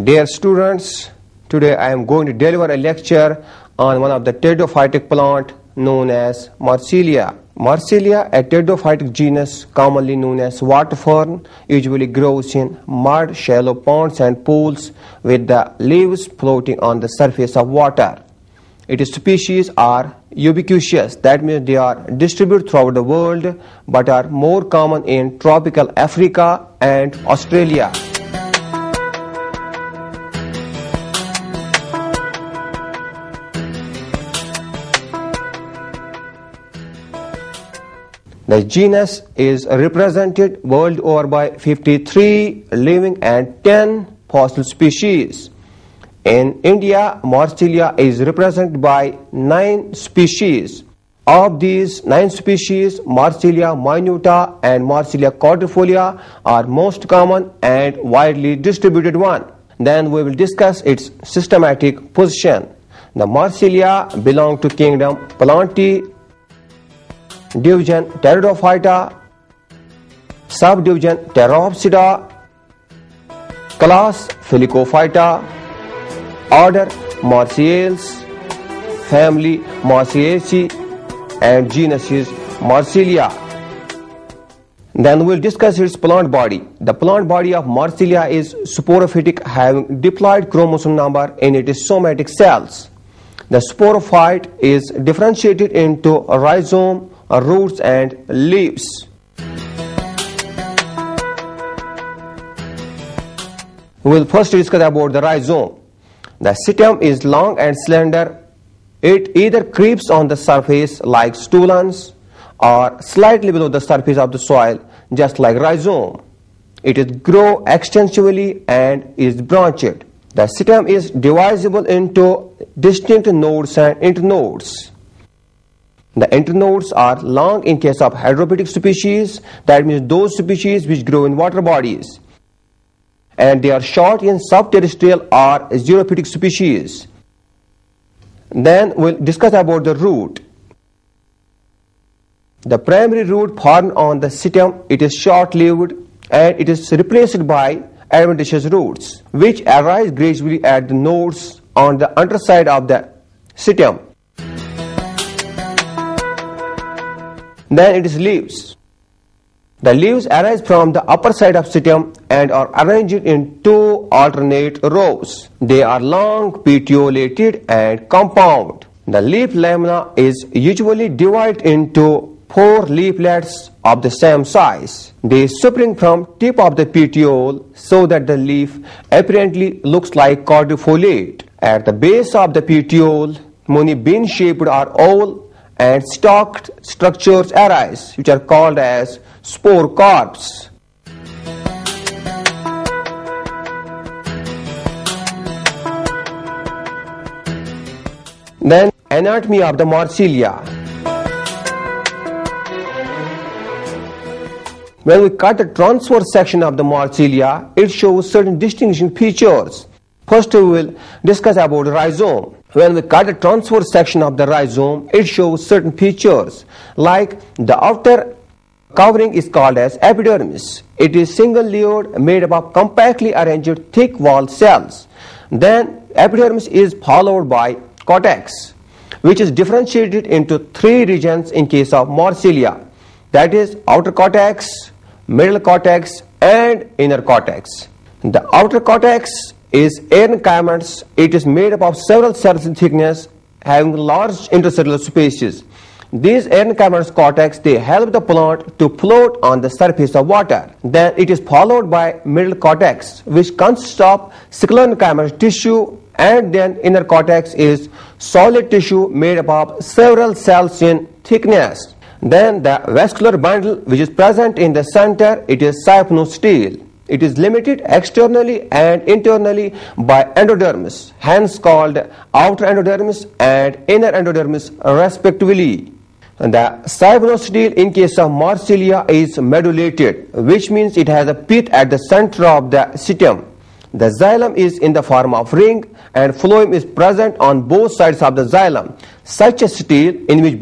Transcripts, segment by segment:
Dear students, today I am going to deliver a lecture on one of the pteridophytic plant known as Marcilia. Marcilia, a pteridophytic genus commonly known as water fern, usually grows in mud, shallow ponds and pools with the leaves floating on the surface of water. Its species are ubiquitous, that means they are distributed throughout the world but are more common in tropical Africa and Australia. The genus is represented world over by 53 living and 10 fossil species. In India, Marcilia is represented by 9 species. Of these 9 species, Marcilia minuta and Marcilia quadrifolia are most common and widely distributed one. Then we will discuss its systematic position. The Marcilia belong to kingdom Plantae, division Pteridophyta, subdivision Pteropsida, class Phelicophyta, order Marciales, family Marciaceae, and genus is Marcilia. Then we will discuss its plant body. The plant body of Marcilia is sporophytic, having diploid chromosome number in its somatic cells. The sporophyte is differentiated into rhizome, roots and leaves. We will first discuss about the rhizome. The stem is long and slender. It either creeps on the surface like stolons or slightly below the surface of the soil, just like rhizome. It is grow extensively and is branched. The stem is divisible into distinct nodes and internodes. The internodes are long in case of hydrophytic species, that means those species which grow in water bodies, and they are short in subterrestrial or xerophytic species. Then we'll discuss about the root. The primary root formed on the stem, it is short-lived and it is replaced by adventitious roots which arise gradually at the nodes on the underside of the stem. Then it is leaves. The leaves arise from the upper side of stem and are arranged in 2 alternate rows. They are long, petiolated and compound. The leaf lamina is usually divided into 4 leaflets of the same size. They spring from tip of the petiole so that the leaf apparently looks like quadrifoliate. At the base of the petiole, many bean-shaped or oval and stalked structures arise, which are called as spore corps. Then anatomy of the Marcilia. When we cut the transverse section of the Marcilia, it shows certain distinguishing features. First we will discuss about rhizome. When we cut the transverse section of the rhizome, it shows certain features, like the outer covering is called as epidermis. It is single-layered, made up of compactly arranged thick-walled cells. Then epidermis is followed by cortex, which is differentiated into 3 regions in case of Marcilia, that is outer cortex, middle cortex and inner cortex. The outer cortex is erenchymes. It is made up of several cells in thickness having large intercellular spaces. These erenchymes cortex, they help the plant to float on the surface of water. Then it is followed by middle cortex, which consists of sclerenchymal tissue, and then inner cortex is solid tissue made up of several cells in thickness. Then the vascular bundle which is present in the center, it is saphenostele. It is limited externally and internally by endodermis, hence called outer endodermis and inner endodermis respectively. And the saphenostele in case of Marcilia is medullated, which means it has a pith at the center of the stem. The xylem is in the form of ring and phloem is present on both sides of the xylem. Such a stele in which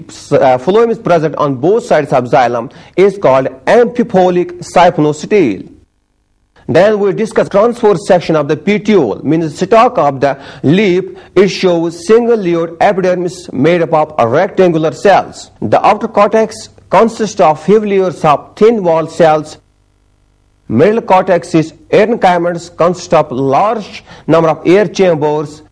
phloem is present on both sides of xylem is called amphibolic saphenostele. Then we discuss transverse section of the petiole, means the stalk of the leaf. It shows single-layered epidermis made up of rectangular cells. The outer cortex consists of 5 layers of thin-walled cells. Middle cortex is parenchymas, consists of large number of air chambers,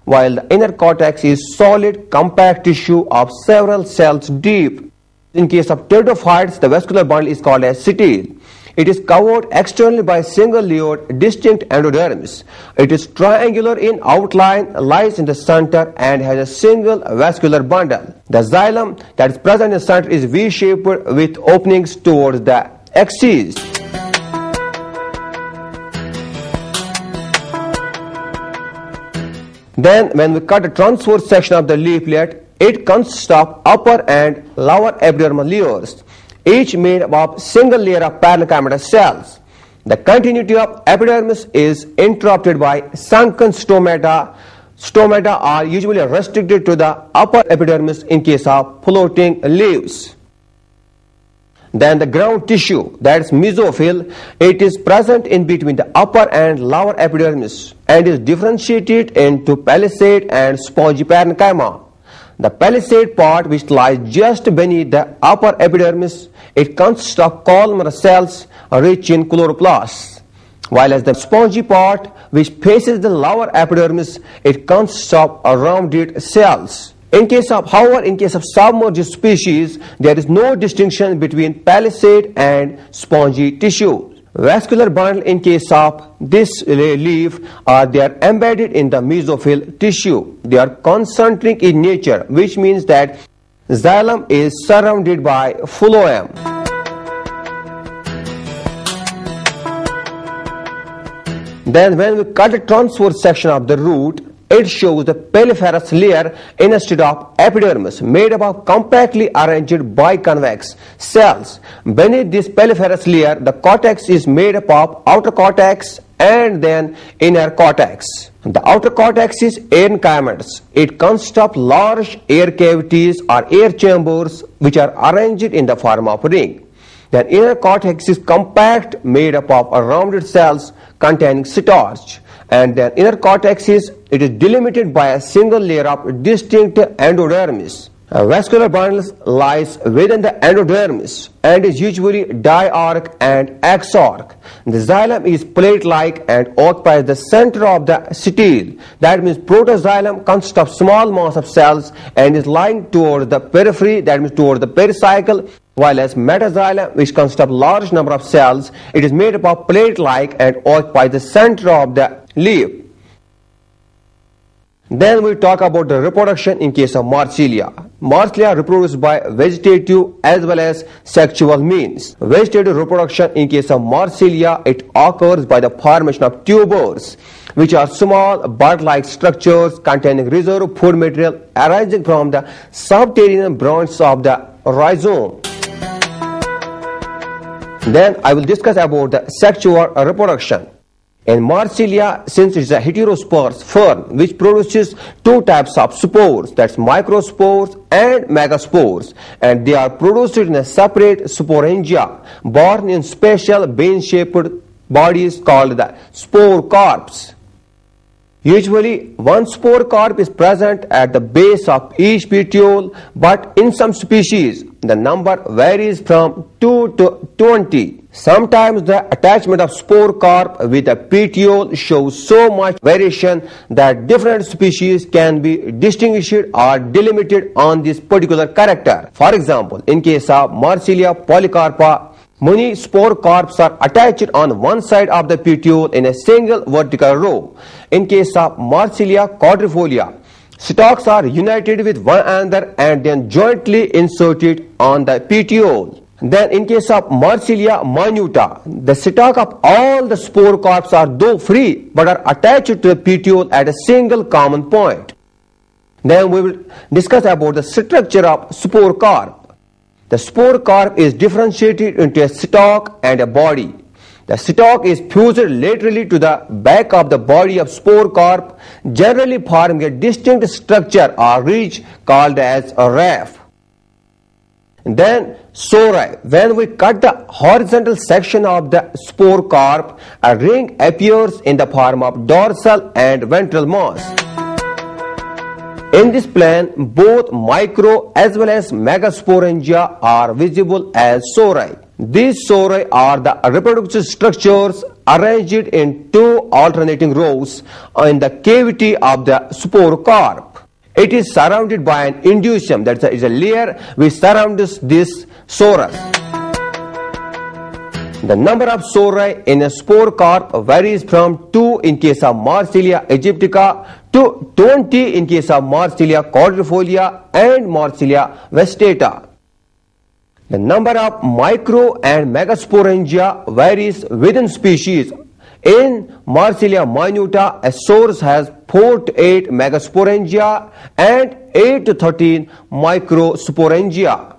while the inner cortex is solid, compact tissue of several cells deep. In case of pteridophytes, the vascular bundle is called as setile. It is covered externally by single-layered distinct endodermis. It is triangular in outline, lies in the center, and has a single vascular bundle. The xylem that is present in the center is V-shaped with openings towards the axis. Then, when we cut the transverse section of the leaflet, it consists of upper and lower epidermal layers, each made up of single layer of parenchymatous cells. The continuity of epidermis is interrupted by sunken stomata. Stomata are usually restricted to the upper epidermis in case of floating leaves. Then the ground tissue, that is mesophyll, it is present in between the upper and lower epidermis and is differentiated into palisade and spongy parenchyma. The palisade part, which lies just beneath the upper epidermis, it consists of columnar cells rich in chloroplasts, while as the spongy part, which faces the lower epidermis, it consists of rounded cells. However, in case of submerged species, there is no distinction between palisade and spongy tissue. Vascular bundle in case of this leaf they are embedded in the mesophyll tissue. They are concentric in nature, which means that xylem is surrounded by phloem. Then when we cut the transverse section of the root, it shows the paliferous layer instead of epidermis, made up of compactly arranged biconvex cells. Beneath this paliferous layer, the cortex is made up of outer cortex and then inner cortex. The outer cortex is parenchymatous. It consists of large air cavities or air chambers which are arranged in the form of ring. The inner cortex is compact, made up of rounded cells containing starch. And the inner cortex is delimited by a single layer of distinct endodermis. A vascular bundle lies within the endodermis and is usually diarch and exarch. The xylem is plate-like and occupies the center of the setile. That means protoxylem consists of small mass of cells and is lying towards the periphery, that means towards the pericycle, while as metaxylem, which consists of large number of cells, it is made up of plate-like and occupies the center of the leaf. Then we talk about the reproduction in case of Marcilia. Marcilia reproduce by vegetative as well as sexual means. Vegetative reproduction in case of Marcilia, it occurs by the formation of tubers, which are small bud-like structures containing reserve food material arising from the subterranean branches of the rhizome. Then I will discuss about the sexual reproduction. In Marcilia, since it is a heterosperse fern which produces two types of spores, that's microspores and megaspores, and they are produced in a separate sporangia born in special bean-shaped bodies called the spore corps. Usually, one spore corp is present at the base of each petiole, but in some species, the number varies from 2 to 20. Sometimes the attachment of spore corp with a petiole shows so much variation that different species can be distinguished or delimited on this particular character. For example, in case of Marcilia polycarpa, many spore corps are attached on one side of the petiole in a single vertical row. In case of Marcilia quadrifolia, stalks are united with one another and then jointly inserted on the petiole. Then in case of Marcilia minuta, the stalk of all the spore corps are though free but are attached to the petiole at a single common point. Then we will discuss about the structure of spore corp. The spore corp is differentiated into a stalk and a body. The stalk is fused laterally to the back of the body of spore corp, generally forming a distinct structure or ridge called as a raphe. Then sori. When we cut the horizontal section of the spore carp, a ring appears in the form of dorsal and ventral mass. In this plan, both micro as well as megasporangia are visible as sori. These sori are the reproductive structures arranged in two alternating rows in the cavity of the spore carp. It is surrounded by an inducium, that is a layer which surrounds this sorus. The number of sori in a spore carp varies from 2 in case of Marcilia aegyptica to 20 in case of Marcilia quadrifolia and Marcilia vestata. The number of micro and megasporangia varies within species. In Marcilia minuta, a source has 4 to 8 megasporangia and 8 to 13 microsporangia.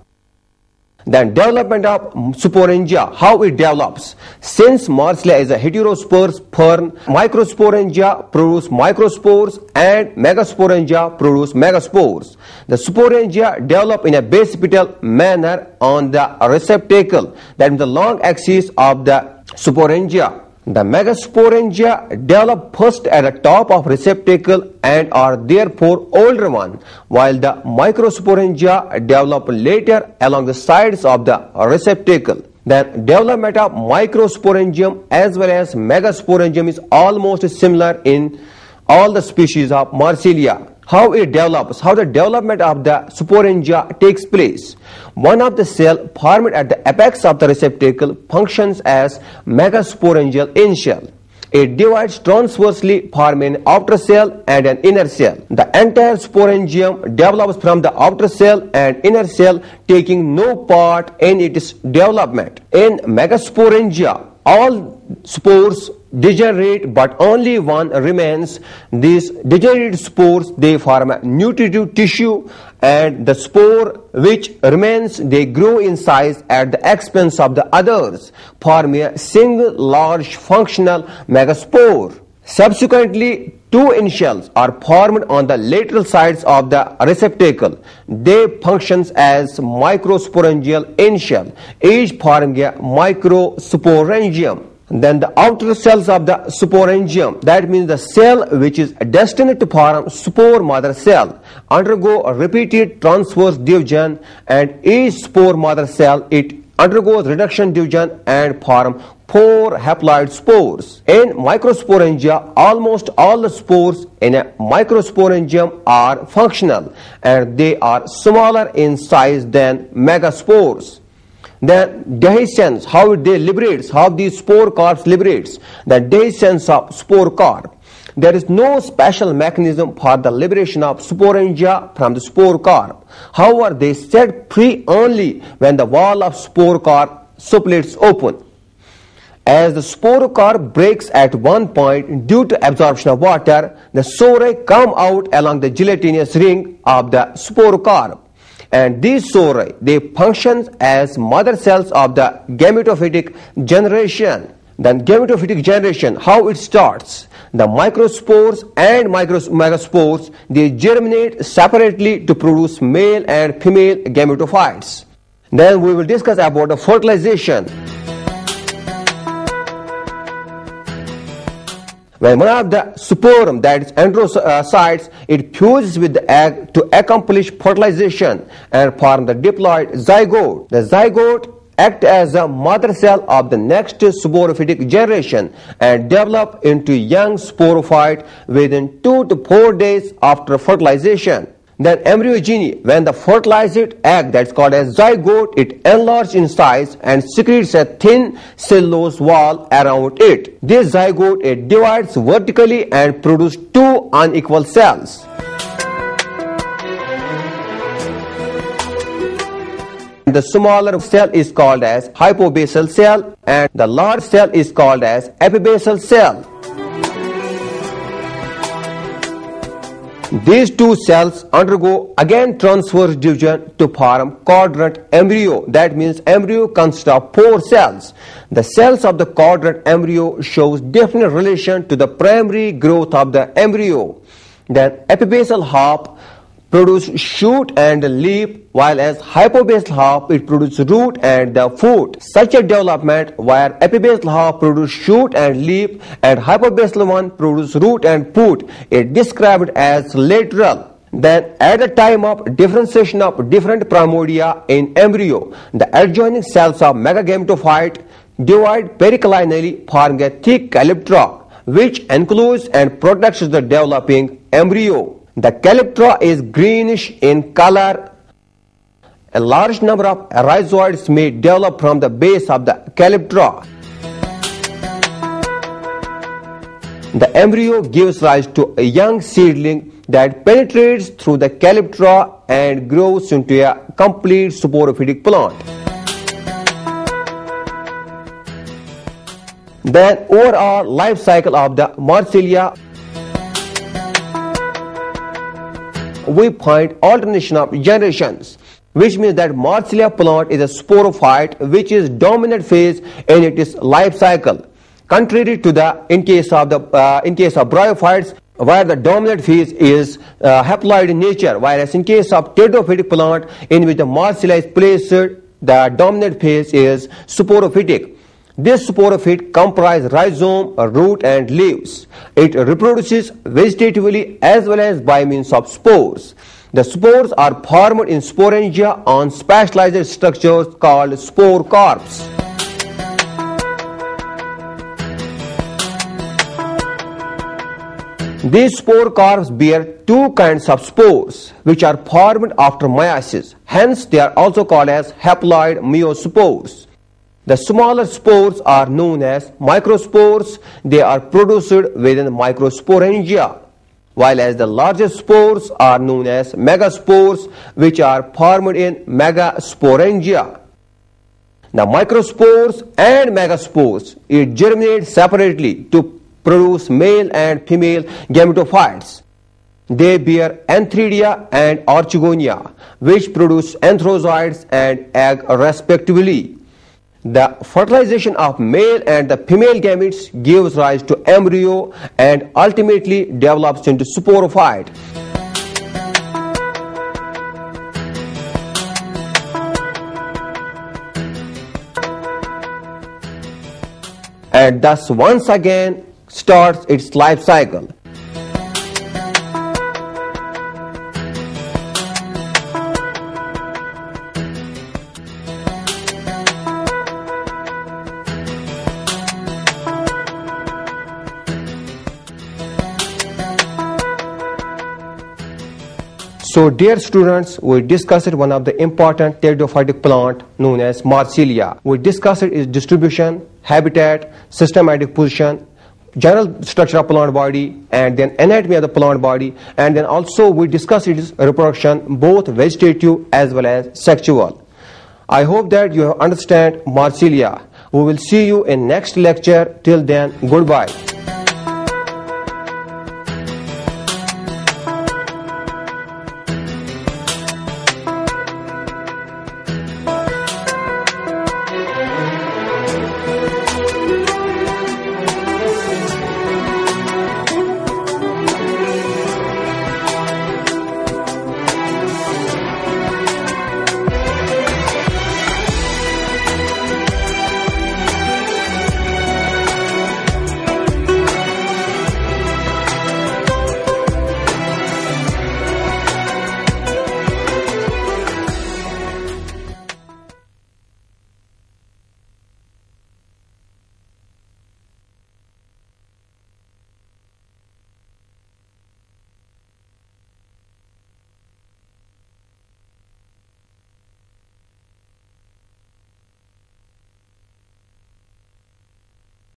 Then development of sporangia, how it develops. Since Marcilia is a heterospore fern, microsporangia produce microspores and megasporangia produce megaspores. The sporangia develop in a basipetal manner on the receptacle, that is the long axis of the sporangia. The megasporangia develop first at the top of receptacle and are therefore older one, while the microsporangia develop later along the sides of the receptacle. The development of microsporangium as well as megasporangium is almost similar in all the species of Marcilia. How it develops, how the development of the sporangia takes place. One of the cell formed at the apex of the receptacle functions as megasporangial initial. It divides transversely, forming an outer cell and an inner cell. The entire sporangium develops from the outer cell and inner cell, taking no part in its development. In megasporangia, all spores degenerate, but only one remains. These degenerated spores, they form a nutritive tissue, and the spore which remains, they grow in size at the expense of the others, forming a single large functional megaspore. Subsequently, two initials are formed on the lateral sides of the receptacle. They function as microsporangial initial, each forming a microsporangium. Then the outer cells of the sporangium, that means the cell which is destined to form spore mother cell, undergo a repeated transverse division, and each spore mother cell, it undergoes reduction division and form 4 haploid spores. In microsporangia, almost all the spores in a microsporangium are functional, and they are smaller in size than megaspores. Then dehiscence, how they liberates, how these spore carps liberates. The dehiscence of spore carp. There is no special mechanism for the liberation of sporangia from the spore carp. However, they set free only when the wall of spore carp splits open. As the spore carp breaks at one point due to absorption of water, the sori come out along the gelatinous ring of the spore carp. And these sori, they function as mother cells of the gametophytic generation. Then gametophytic generation, how it starts. The microspores and megaspores, they germinate separately to produce male and female gametophytes. Then we will discuss about the fertilization. When one of the sporum, that is androcytes, it fuses with the egg to accomplish fertilization and form the diploid zygote. The zygote acts as a mother cell of the next sporophytic generation and develop into young sporophyte within 2 to 4 days after fertilization. Then embryogeny, when the fertilized egg, that's called as zygote, it enlarges in size and secretes a thin cellulose wall around it. This zygote, it divides vertically and produces 2 unequal cells. The smaller cell is called as hypobasal cell and the large cell is called as epibasal cell. These two cells undergo again transverse division to form quadrant embryo. That means embryo consists of 4 cells. The cells of the quadrant embryo shows definite relation to the primary growth of the embryo. Then epibasal half produce shoot and leaf, while as hypobasal half it produces root and the fruit. Such a development where epibasal half produce shoot and leaf and hypobasal one produce root and fruit is described as lateral. Then at the time of differentiation of different primordia in embryo, the adjoining cells of megagametophyte divide periclinally, forming a thick calyptra which encloses and protects the developing embryo. The calyptra is greenish in color. A large number of rhizoids may develop from the base of the calyptra. The embryo gives rise to a young seedling that penetrates through the calyptra and grows into a complete sporophytic plant. Then overall life cycle of the Marcilia, we find alternation of generations, which means that Marcilia plant is a sporophyte which is dominant phase in its life cycle, contrary to the in case of bryophytes, where the dominant phase is haploid in nature, whereas in case of pteridophytic plant in which the Marcilia is placed, the dominant phase is sporophytic. This sporophyte comprises rhizome, root and leaves. It reproduces vegetatively as well as by means of spores. The spores are formed in sporangia on specialized structures called spore corps. These spore corps bear two kinds of spores which are formed after meiosis. Hence they are also called as haploid meiospores. The smaller spores are known as microspores. They are produced within microsporangia, while as the larger spores are known as megaspores, which are formed in megasporangia. The microspores and megaspores germinate separately to produce male and female gametophytes. They bear antheridia and orchigonia, which produce anthrozoids and egg respectively. The fertilization of male and the female gametes gives rise to embryo and ultimately develops into sporophyte. And thus once again starts its life cycle. So dear students, we discussed one of the important pteridophytic plant known as Marcilia. We discussed its distribution, habitat, systematic position, general structure of plant body, and then anatomy of the plant body, and then also we discussed its reproduction, both vegetative as well as sexual. I hope that you understand Marcilia. We will see you in next lecture. Till then, goodbye.